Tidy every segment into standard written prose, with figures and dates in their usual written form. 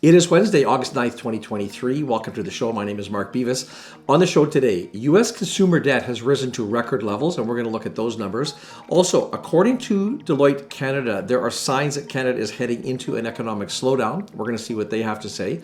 It is Wednesday, August 9th, 2023. Welcome to the show. My name is Mark Beavis. On the show today, U.S. consumer debt has risen to record levels, and we're going to look at those numbers. Also, according to Deloitte Canada, there are signs that Canada is heading into an economic slowdown. We're going to see what they have to say.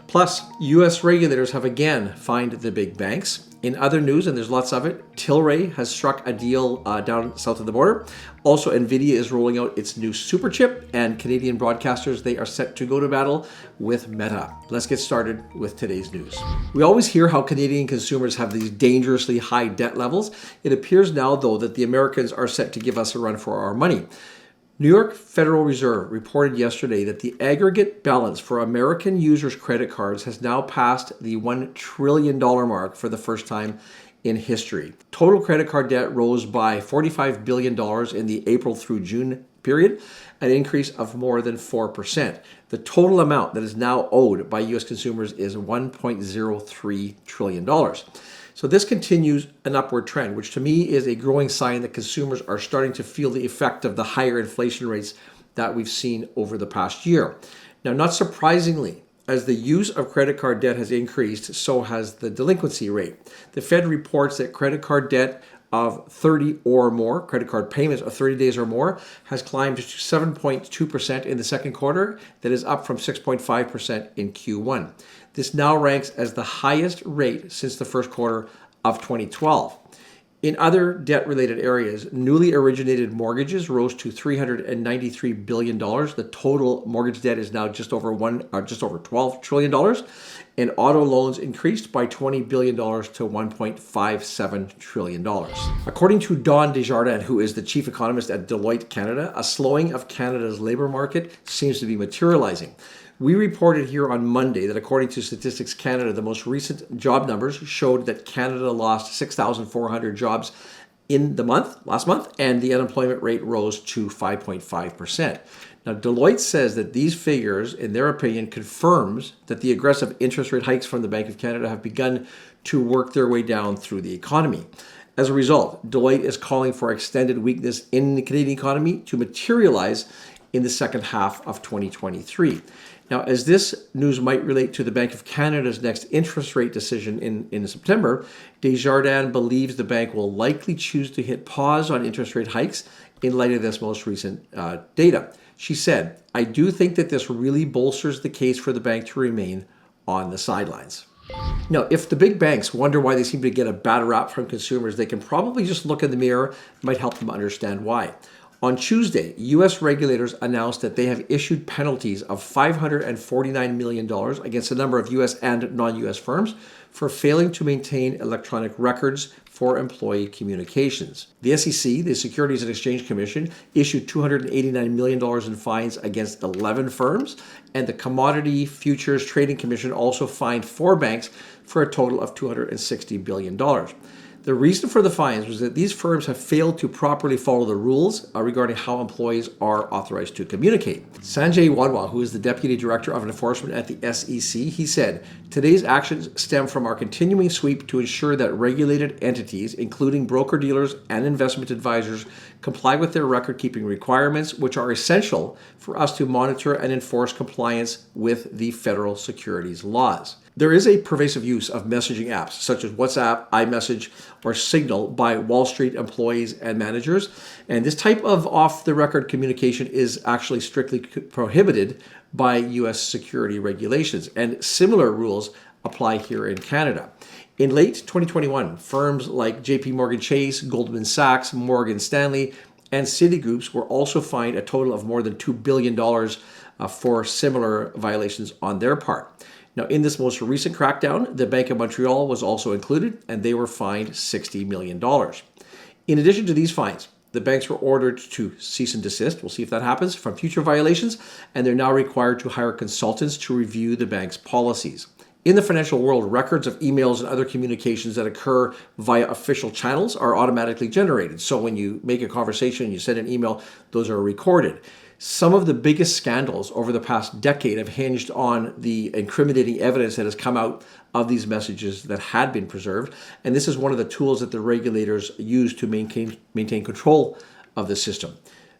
Plus, U.S. regulators have again fined the big banks. In other news, and there's lots of it, Tilray has struck a deal down south of the border. Also, NVIDIA is rolling out its new super chip, and Canadian broadcasters, they are set to go to battle with Meta. Let's get started with today's news. We always hear how Canadian consumers have these dangerously high debt levels. It appears now, though, that the Americans are set to give us a run for our money. New York Federal Reserve reported yesterday that the aggregate balance for American users' credit cards has now passed the $1 trillion mark for the first time in history. Total credit card debt rose by $45 billion in the April through June period, an increase of more than 4%. The total amount that is now owed by U.S. consumers is $1.03 trillion. So this continues an upward trend, which to me is a growing sign that consumers are starting to feel the effect of the higher inflation rates that we've seen over the past year. Now, not surprisingly, as the use of credit card debt has increased, so has the delinquency rate. The Fed reports that credit card debt of 30 or more, credit card payments of 30 days or more, has climbed to 7.2% in the second quarter. That is up from 6.5% in Q1. This now ranks as the highest rate since the first quarter of 2012. In other debt-related areas, newly originated mortgages rose to $393 billion. The total mortgage debt is now just over $12 trillion, and auto loans increased by $20 billion to $1.57 trillion. According to Don Desjardins, who is the chief economist at Deloitte Canada, a slowing of Canada's labor market seems to be materializing. We reported here on Monday that according to Statistics Canada, the most recent job numbers showed that Canada lost 6,400 jobs in the last month, and the unemployment rate rose to 5.5%. Now, Deloitte says that these figures, in their opinion, confirms that the aggressive interest rate hikes from the Bank of Canada have begun to work their way down through the economy. As a result, Deloitte is calling for extended weakness in the Canadian economy to materialize in the second half of 2023. Now, as this news might relate to the Bank of Canada's next interest rate decision in September, Desjardins believes the bank will likely choose to hit pause on interest rate hikes in light of this most recent data. She said, "I do think that this really bolsters the case for the bank to remain on the sidelines." Now, if the big banks wonder why they seem to get a bad rap from consumers, they can probably just look in the mirror. It might help them understand why. On Tuesday, U.S. regulators announced that they have issued penalties of $549 million against a number of U.S. and non-U.S. firms for failing to maintain electronic records for employee communications. The SEC, the Securities and Exchange Commission, issued $289 million in fines against 11 firms, and the Commodity Futures Trading Commission also fined 4 banks for a total of $260 billion. The reason for the fines was that these firms have failed to properly follow the rules regarding how employees are authorized to communicate. Sanjay Wadhwa, who is the Deputy Director of Enforcement at the SEC, he said, "Today's actions stem from our continuing sweep to ensure that regulated entities, including broker-dealers and investment advisors, comply with their record-keeping requirements, which are essential for us to monitor and enforce compliance with the federal securities laws." There is a pervasive use of messaging apps such as WhatsApp, iMessage, or Signal by Wall Street employees and managers. And this type of off-the-record communication is actually strictly prohibited by U.S. security regulations. And similar rules apply here in Canada. In late 2021, firms like JP Morgan Chase, Goldman Sachs, Morgan Stanley, and Citigroup were also fined a total of more than $2 billion for similar violations on their part. Now, in this most recent crackdown, the Bank of Montreal was also included, and they were fined $60 million. In addition to these fines, the banks were ordered to cease and desist, we'll see if that happens, from future violations, and they're now required to hire consultants to review the bank's policies. In the financial world, records of emails and other communications that occur via official channels are automatically generated. So when you make a conversation, you send an email, those are recorded. Some of the biggest scandals over the past decade have hinged on the incriminating evidence that has come out of these messages that had been preserved. And this is one of the tools that the regulators use to maintain control of the system.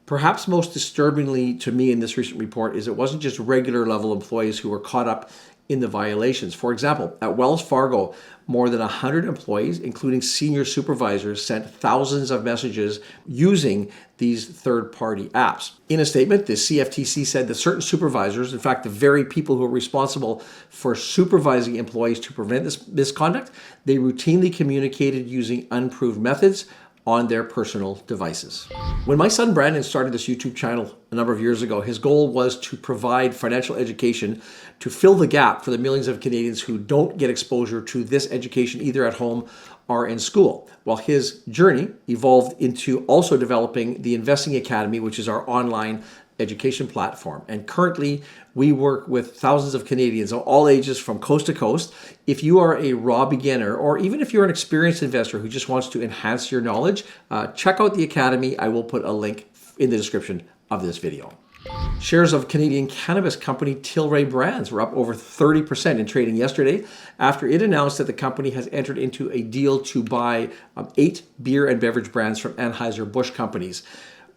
Perhaps most disturbingly to me in this recent report is it wasn't just regular level employees who were caught up in the violations. For example, at Wells Fargo, more than 100 employees, including senior supervisors, sent thousands of messages using these third-party apps. In a statement, the CFTC said that certain supervisors, in fact, the very people who are responsible for supervising employees to prevent this misconduct, they routinely communicated using unproved methods on their personal devices. When my son Brandon started this YouTube channel a number of years ago, his goal was to provide financial education to fill the gap for the millions of Canadians who don't get exposure to this education either at home or in school. While his journey evolved into also developing the Investing Academy, which is our online education platform. And currently, we work with thousands of Canadians of all ages from coast to coast. If you are a raw beginner, or even if you're an experienced investor who just wants to enhance your knowledge, check out the Academy. I will put a link in the description of this video. Shares of Canadian cannabis company Tilray Brands were up over 30% in trading yesterday after it announced that the company has entered into a deal to buy 8 beer and beverage brands from Anheuser-Busch companies.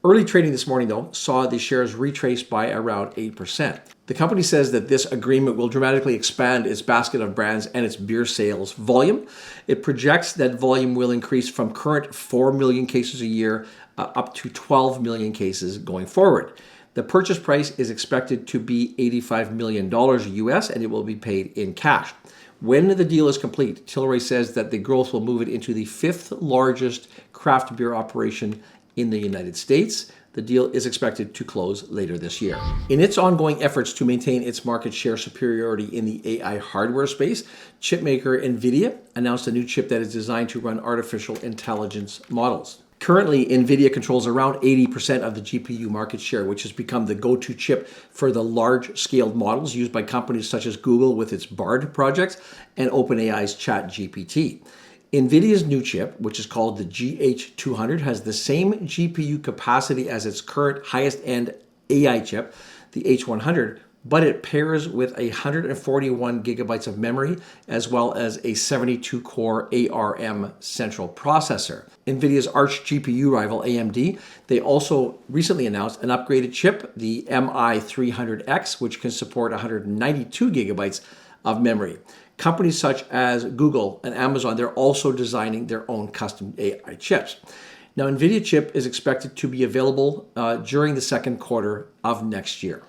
Early trading this morning, though, saw the shares retraced by around 8%. The company says that this agreement will dramatically expand its basket of brands and its beer sales volume. It projects that volume will increase from current 4 million cases a year up to 12 million cases going forward. The purchase price is expected to be $85 million US, and it will be paid in cash. When the deal is complete, Tilray says that the growth will move it into the 5th largest craft beer operation in the United States. The deal is expected to close later this year. In its ongoing efforts to maintain its market share superiority in the AI hardware space, chipmaker NVIDIA announced a new chip that is designed to run artificial intelligence models. Currently, NVIDIA controls around 80% of the GPU market share, which has become the go-to chip for the large-scaled models used by companies such as Google with its Bard project and OpenAI's ChatGPT. NVIDIA's new chip, which is called the GH200, has the same GPU capacity as its current highest-end AI chip, the H100, but it pairs with 141 gigabytes of memory as well as a 72-core ARM central processor. NVIDIA's arch GPU rival AMD, they also recently announced an upgraded chip, the MI300X, which can support 192 gigabytes of memory. Companies such as Google and Amazon, they're also designing their own custom AI chips. Now, NVIDIA chip is expected to be available during the second quarter of next year.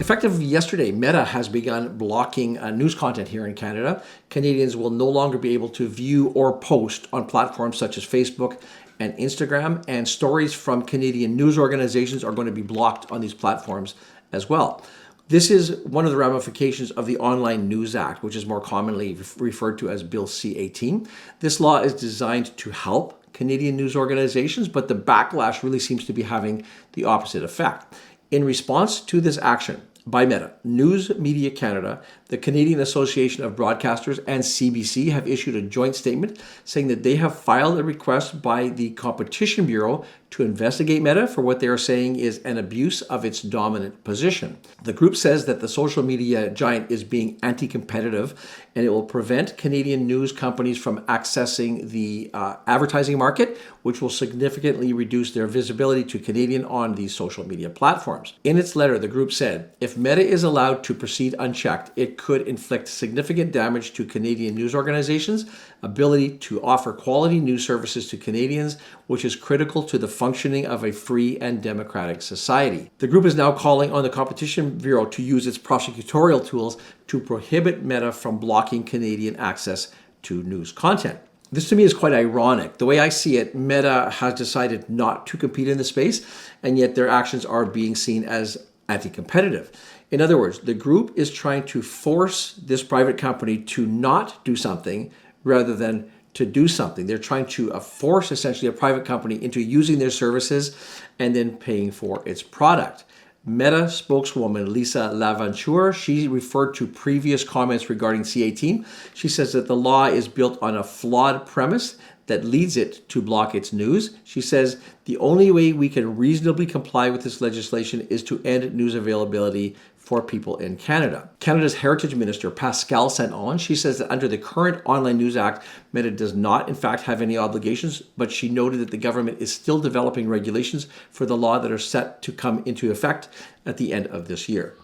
Effective yesterday, Meta has begun blocking news content here in Canada. Canadians will no longer be able to view or post on platforms such as Facebook and Instagram, and stories from Canadian news organizations are going to be blocked on these platforms as well. This is one of the ramifications of the Online News Act, which is more commonly referred to as Bill C-18. This law is designed to help Canadian news organizations, but the backlash really seems to be having the opposite effect. In response to this action by Meta, News Media Canada, the Canadian Association of Broadcasters, and CBC have issued a joint statement saying that they have filed a request by the Competition Bureau to investigate Meta for what they are saying is an abuse of its dominant position. The group says that the social media giant is being anti-competitive and it will prevent Canadian news companies from accessing the advertising market, which will significantly reduce their visibility to Canadian on these social media platforms. In its letter, the group said, if Meta is allowed to proceed unchecked, it could inflict significant damage to Canadian news organizations' ability to offer quality news services to Canadians, which is critical to the functioning of a free and democratic society. The group is now calling on the Competition Bureau to use its prosecutorial tools to prohibit Meta from blocking Canadian access to news content. This to me is quite ironic. The way I see it, Meta has decided not to compete in the space, and yet their actions are being seen as anti-competitive. In other words, the group is trying to force this private company to not do something rather than to do something. They're trying to force essentially a private company into using their services and then paying for its product. Meta spokeswoman Lisa Laventure, she referred to previous comments regarding C-18. She says that the law is built on a flawed premise that leads it to block its news. She says the only way we can reasonably comply with this legislation is to end news availability for people in Canada. Canada's Heritage Minister, Pascal Saint-Onge, she says that under the current Online News Act, Meta does not, in fact, have any obligations, but she noted that the government is still developing regulations for the law that are set to come into effect at the end of this year.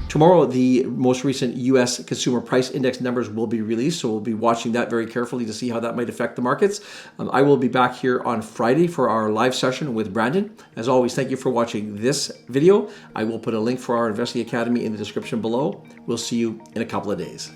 Tomorrow, the most recent U.S. Consumer Price Index numbers will be released, so we'll be watching that very carefully to see how that might affect the markets. I will be back here on Friday for our live session with Brandon. As always, thank you for watching this video. I will put a link for our Investing Academy in the description below. We'll see you in a couple of days.